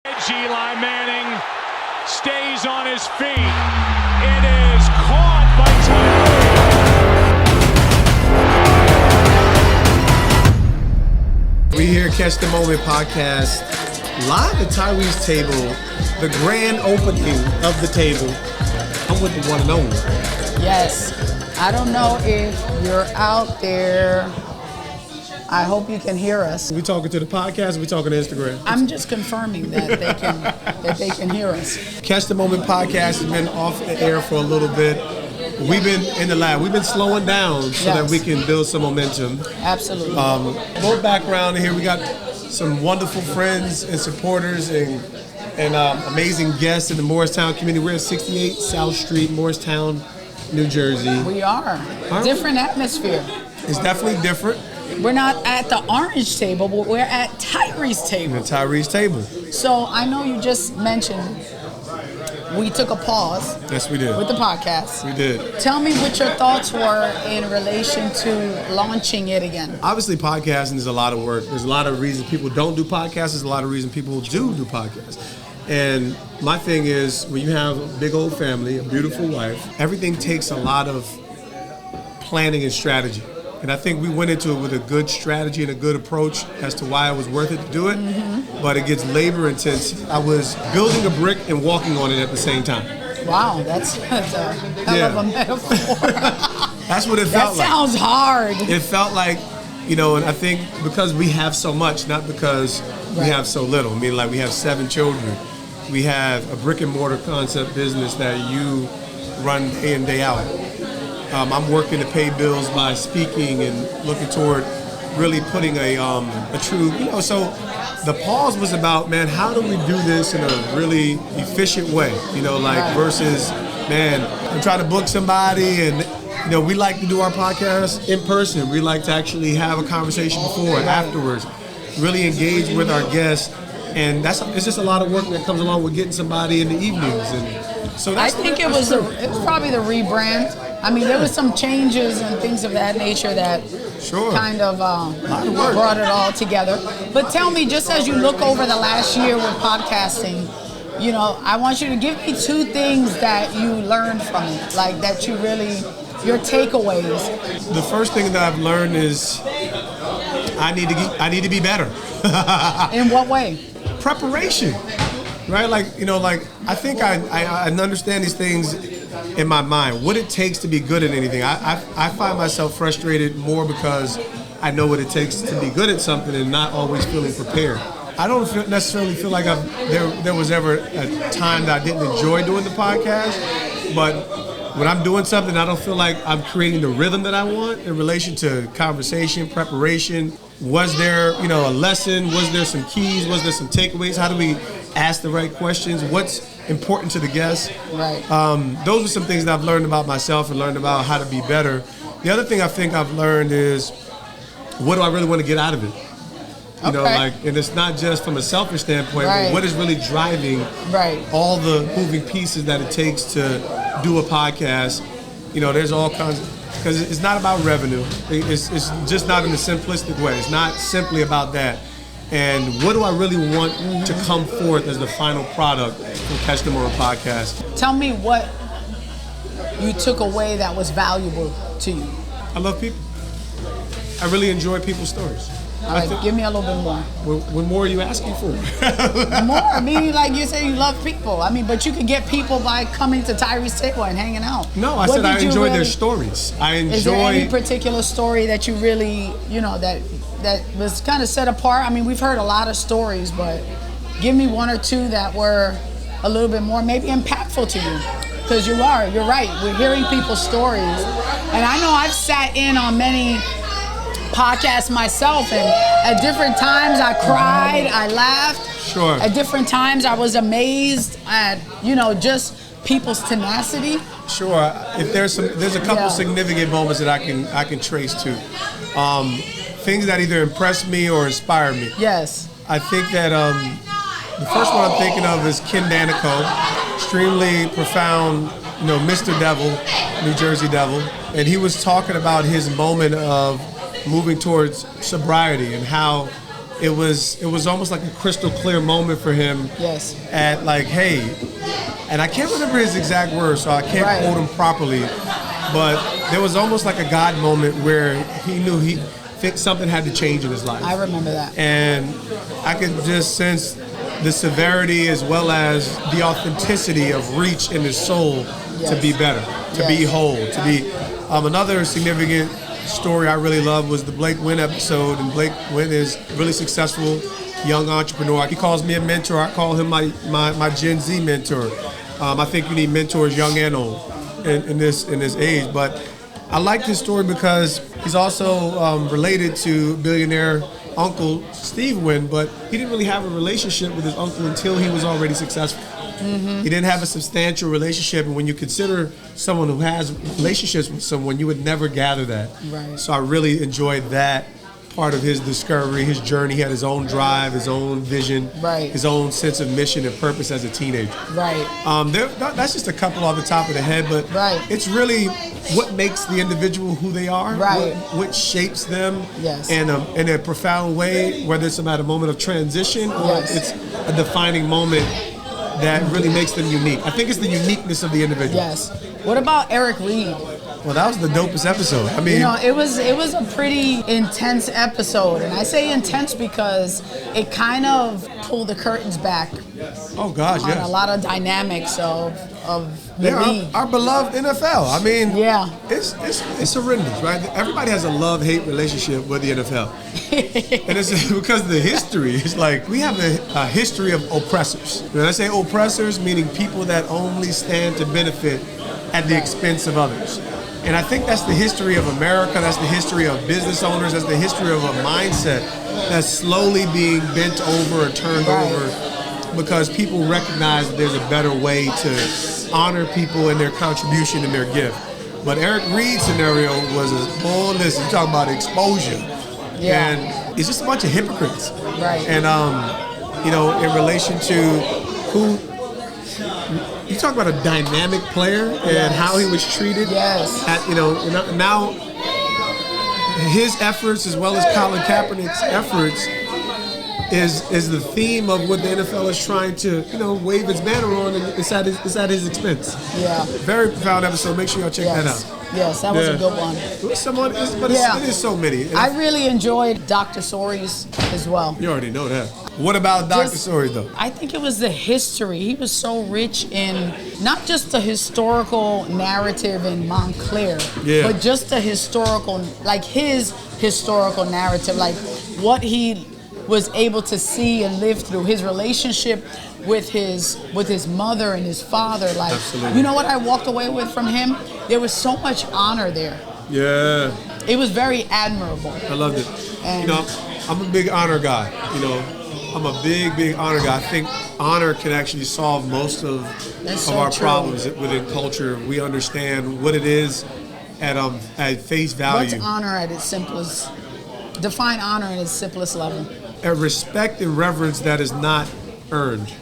Eli Manning stays on his feet. It is caught by Tyree. We here, Catch the Moment podcast, live at Tyree's table, the grand opening of the table. I'm with the one and only. Yes, I don't know if you're out there. I hope you can hear us. We talking to the podcast, we talking to Instagram. I'm just confirming that they can hear us. Catch the Moment podcast has been off the air for a little bit. We've been in the lab. We've been slowing down so that we can build some momentum. Absolutely. Little background here. We got some wonderful friends and supporters and amazing guests in the Morristown community. We're at 68 South Street, Morristown, New Jersey. We are. Different atmosphere. It's definitely different. We're not at the orange table, but we're at Tyree's table. At Tyree's table. So I know you just mentioned we took a pause. Yes, we did. With the podcast. We did. Tell me what your thoughts were in relation to launching it again. Obviously, podcasting is a lot of work. There's a lot of reasons people don't do podcasts. There's a lot of reasons people do podcasts. And my thing is, when you have a big old family, a beautiful wife, everything takes a lot of planning and strategy. And I think we went into it with a good strategy and a good approach as to why it was worth it to do it. Mm-hmm. But it gets labor intensive. I was building a brick and walking on it at the same time. Wow, that's a hell of a metaphor. That's what it felt like. That sounds hard. It felt like, and I think because we have so much, not because we have so little. I mean, like we have 7 children. We have a brick and mortar concept business that you run day in, day out. I'm working to pay bills by speaking and looking toward really putting a true, so the pause was about, man, how do we do this in a really efficient way? Versus, man, I'm trying to book somebody and, we like to do our podcast in person. We like to actually have a conversation before and afterwards, really engage with our guests. And it's just a lot of work that comes along with getting somebody in the evenings. And so I think it was probably the rebrand. I mean, there was some changes and things of that nature that kind of brought it all together. But tell me, just as you look over the last year with podcasting, I want you to give me 2 things that you learned from it, like that you really, your takeaways. The first thing that I've learned is I need to be better. In what way? Preparation, right? I think I understand these things in my mind, what it takes to be good at anything. I find myself frustrated more because I know what it takes to be good at something and not always feeling prepared. I don't necessarily feel like there was ever a time that I didn't enjoy doing the podcast, but when I'm doing something, I don't feel like I'm creating the rhythm that I want in relation to conversation, preparation. Was there, a lesson? Was there some keys? Was there some takeaways? How do we ask the right questions? What's important to the guests? Right. Those are some things that I've learned about myself and learned about how to be better. The other thing I think I've learned is, what do I really want to get out of it? And it's not just from a selfish standpoint, but what is really driving all the moving pieces that it takes to do a podcast. There's all kinds of, because it's not about revenue. It's just not in a simplistic way. It's not simply about that. And what do I really want to come forth as the final product from Catch the Moment podcast? Tell me what you took away that was valuable to you. I love people. I really enjoy people's stories. All right, give me a little bit more. What more are you asking for? More? I mean, like you say, you love people. I mean, but you could get people by coming to Tyree's table and hanging out. No, I said I enjoy their stories. Is there any particular story that you really, that was kind of set apart? I mean, we've heard a lot of stories, but give me 1 or 2 that were a little bit more maybe impactful to you. Because you're right. We're hearing people's stories. And I know I've sat in on many podcasts myself, and at different times I cried, I laughed. Sure. At different times I was amazed at, just people's tenacity. Sure. If there's a couple significant moments that I can trace to. Things that either impressed me or inspired me. Yes. I think that the first one I'm thinking of is Ken Danico, extremely profound, Mr. Devil, New Jersey Devil, and he was talking about his moment of moving towards sobriety and how it was almost like a crystal clear moment for him. Yes. At like, hey, and I can't remember his exact words, so I can't quote him properly, but there was almost like a God moment where he knew something had to change in his life. I remember that. And I could just sense the severity as well as the authenticity of reach in his soul to be better, to be whole, to be. Another significant story I really love was the Blake Wynn episode, and Blake Wynn is really successful young entrepreneur. He calls me a mentor. I call him my Gen Z mentor. I think you need mentors young and old in this age. But I like this story because he's also related to billionaire uncle Steve Wynn, but he didn't really have a relationship with his uncle until he was already successful. Mm-hmm. He didn't have a substantial relationship, and when you consider someone who has relationships with someone, you would never gather that. Right. So I really enjoyed that part of his discovery, his journey. He had his own drive, his own vision, his own sense of mission and purpose as a teenager. Right. That's just a couple off the top of the head, but it's really what makes the individual who they are, what shapes them in a profound way, whether it's about a moment of transition or it's a defining moment that really makes them unique. I think it's the uniqueness of the individual. Yes. What about Eric Reed? Well, that was the dopest episode. I mean, it was a pretty intense episode, and I say intense because it kind of pulled the curtains back. Oh gosh, on a lot of dynamics of the league. Our beloved NFL. I mean, it's horrendous, right? Everybody has a love-hate relationship with the NFL, and it's because of the history. It's like we have a history of oppressors. When I say oppressors, meaning people that only stand to benefit at the expense of others. And I think that's the history of America, that's the history of business owners, that's the history of a mindset that's slowly being bent over or turned over because people recognize that there's a better way to honor people and their contribution and their gift. But Eric Reed's scenario was listen, you talk about exposure. Yeah. And it's just a bunch of hypocrites. Right. And, in relation to who, you talk about a dynamic player and how he was treated. Yes. Now his efforts as well as Colin Kaepernick's efforts is the theme of what the NFL is trying to wave its banner on, and it's at his expense. Yeah. Very profound episode. Make sure y'all check that out. Yes, that was a good one. It is so many. I really enjoyed Dr. Sori's as well. You already know that. What about Dr. Sori, though? I think it was the history. He was so rich in not just the historical narrative in Montclair, but just the historical, like his historical narrative, like what he was able to see and live through, his relationship with his mother and his father. Like, absolutely. You know what I walked away with from him? There was so much honor there. Yeah. It was very admirable. I loved it. And I'm a big honor guy. I'm a big honor guy. I think honor can actually solve most of our problems within culture. We understand what it is at face value. What's honor at its simplest? Define honor at its simplest level. A respect and reverence that is not earned.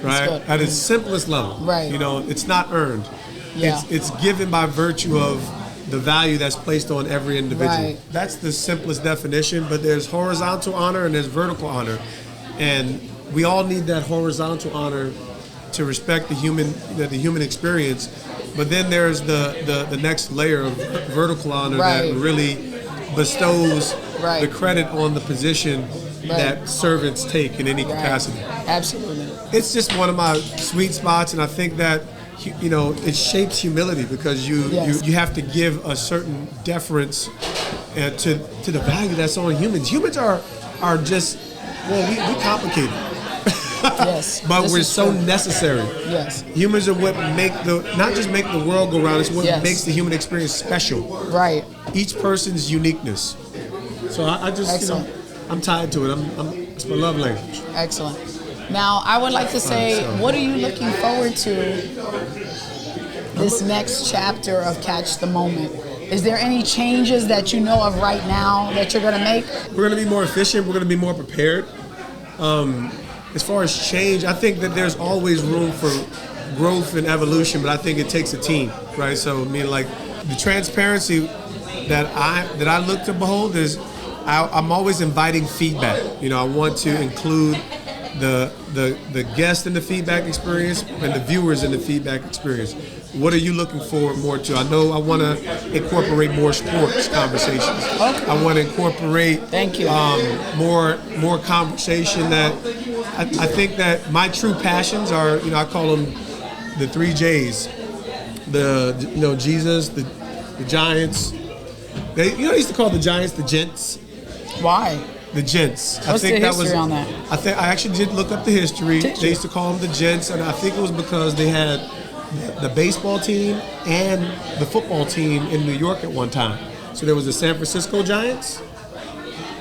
Right? At its simplest level. Right. It's not earned. Yeah. It's given by virtue of the value that's placed on every individual. Right. That's the simplest definition, but there's horizontal honor and there's vertical honor. And we all need that horizontal honor to respect the human experience. But then there's the next layer of vertical honor that really bestows the credit on the position that servants take in any capacity. Absolutely. It's just one of my sweet spots, and I think that it shapes humility because you have to give a certain deference to the value that's on humans. Humans are just we complicated. Yes. But we're so necessary. Yes. Humans are what not just make the world go round, it's what makes the human experience special. Right. Each person's uniqueness. So I just I'm tied to it. It's my love language. Excellent. Now, I would like to say, what are you looking forward to this next chapter of Catch the Moment? Is there any changes that you know of right now that you're going to make? We're going to be more efficient. We're going to be more prepared. As far as change, I think that there's always room for growth and evolution, but I think it takes a team, right? So, the transparency that I look to behold is I'm always inviting feedback. I want to include the guest in the feedback experience and the viewers in the feedback experience. What are you looking forward more to? I know I want to incorporate more sports conversations. Okay. I want to incorporate Thank you. More conversation that I think that my true passions are, I call them the 3 J's. Jesus, the Giants. They used to call the Giants the Gents. Why? The Gents. What's the history on that? I actually did look up the history. Did you? They used to call them the Gents, and I think it was because they had the baseball team and the football team in New York at one time. So there was the San Francisco Giants.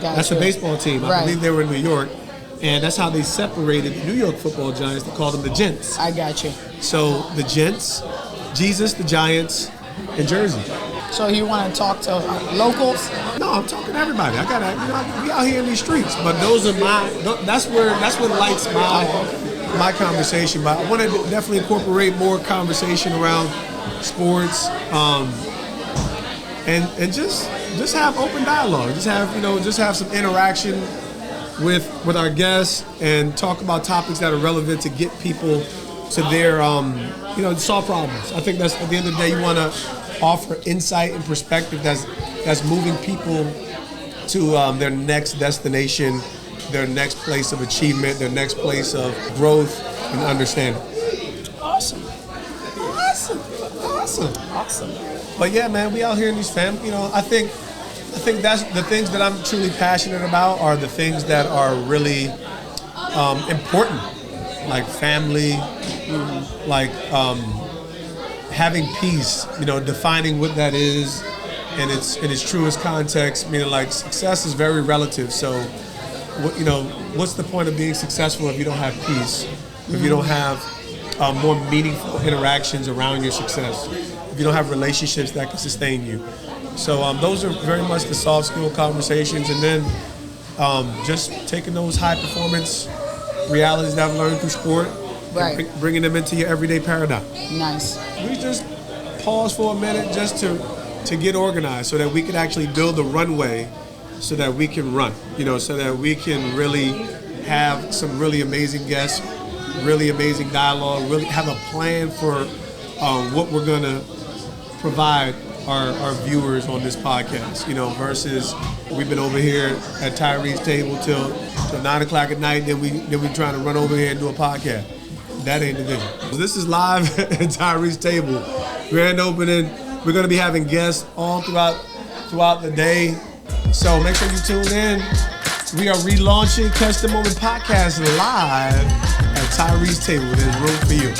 Gotcha. That's the baseball team. I Right. believe they were in New York. And that's how they separated the New York football Giants. They called them the Gents. I got you. So the Gents, Jesus, the Giants, and Jersey. So you want to talk to locals? No, I'm talking to everybody. I gotta, we out here in these streets. But those are that's what lights my conversation. But I want to definitely incorporate more conversation around sports, and just have open dialogue. Just have some interaction with our guests and talk about topics that are relevant to get people to their solve problems. I think that's at the end of the day you want to offer insight and perspective that's moving people to their next destination, their next place of achievement, their next place of growth and understanding. Awesome. But yeah, man, we out here in these I think that's the things that I'm truly passionate about are the things that are really important, like family, like having peace, defining what that is in its truest context, meaning like success is very relative. So, what's the point of being successful if you don't have peace, if you don't have more meaningful interactions around your success, if you don't have relationships that can sustain you? So those are very much the soft skill conversations, and then just taking those high performance realities that I've learned through sport, Right. and bringing them into your everyday paradigm. Nice. We just pause for a minute just to get organized so that we can actually build a runway so that we can run, so that we can really have some really amazing guests, really amazing dialogue, really have a plan for what we're going to provide our viewers on this podcast, versus we've been over here at Tyree's table till 9 o'clock at night, then we trying to run over here and do a podcast. That ain't the vision. This is live at Tyree's table. Grand opening. We're going to be having guests all throughout the day. So make sure you tune in. We are relaunching Catch the Moment Podcast live at Tyree's table. There's room for you.